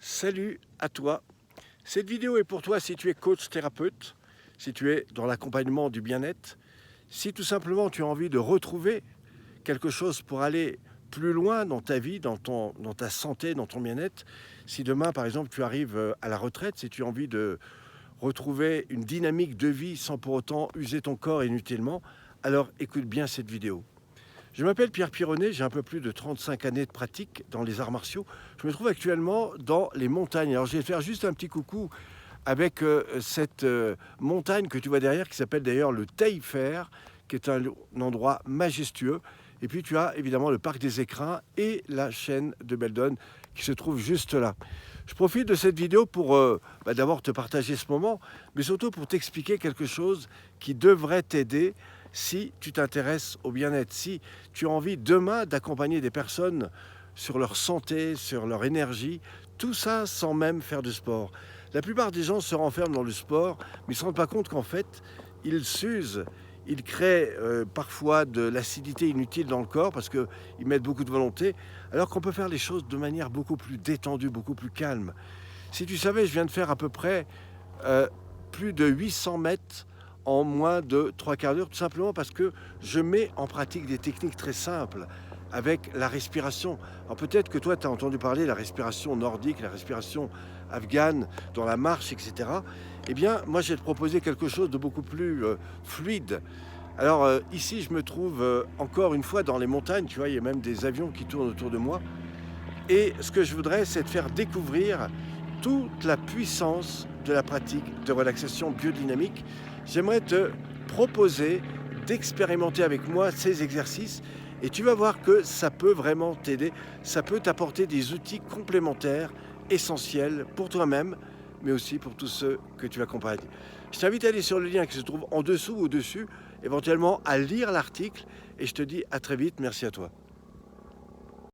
Salut à toi. Cette vidéo est pour toi si tu es coach thérapeute, si tu es dans l'accompagnement du bien-être, si tout simplement tu as envie de retrouver quelque chose pour aller plus loin dans ta vie, dans ta santé, dans ton bien-être. Si demain, par exemple, tu arrives à la retraite, si tu as envie de retrouver une dynamique de vie sans pour autant user ton corps inutilement, alors écoute bien cette vidéo. Je m'appelle Pierre Pironnet, j'ai un peu plus de 35 années de pratique dans les arts martiaux. Je me trouve actuellement dans les montagnes. Alors je vais faire juste un petit coucou avec cette montagne que tu vois derrière, qui s'appelle d'ailleurs le Taillefer, qui est un endroit majestueux. Et puis tu as évidemment le parc des Écrins et la chaîne de Beldon qui se trouve juste là. Je profite de cette vidéo pour d'abord te partager ce moment, mais surtout pour t'expliquer quelque chose qui devrait t'aider si tu t'intéresses au bien-être, si tu as envie demain d'accompagner des personnes sur leur santé, sur leur énergie, tout ça sans même faire de sport. La plupart des gens se renferment dans le sport, mais ils ne se rendent pas compte qu'en fait, ils s'usent, ils créent parfois de l'acidité inutile dans le corps parce qu'ils mettent beaucoup de volonté, alors qu'on peut faire les choses de manière beaucoup plus détendue, beaucoup plus calme. Si tu savais, je viens de faire à peu près plus de 800 mètres en moins de 3/4 d'heure, tout simplement parce que je mets en pratique des techniques très simples avec la respiration. Alors peut-être que toi, tu as entendu parler de la respiration nordique, la respiration afghane, dans la marche, etc. Eh bien, moi, je vais te proposer quelque chose de beaucoup plus fluide. Alors ici, je me trouve encore une fois dans les montagnes, tu vois, il y a même des avions qui tournent autour de moi. Et ce que je voudrais, c'est te faire découvrir toute la puissance de la pratique de relaxation biodynamique. J'aimerais te proposer d'expérimenter avec moi ces exercices et tu vas voir que ça peut vraiment t'aider. Ça peut t'apporter des outils complémentaires essentiels pour toi-même, mais aussi pour tous ceux que tu accompagnes. Je t'invite à aller sur le lien qui se trouve en dessous ou au-dessus, éventuellement à lire l'article et je te dis à très vite. Merci à toi.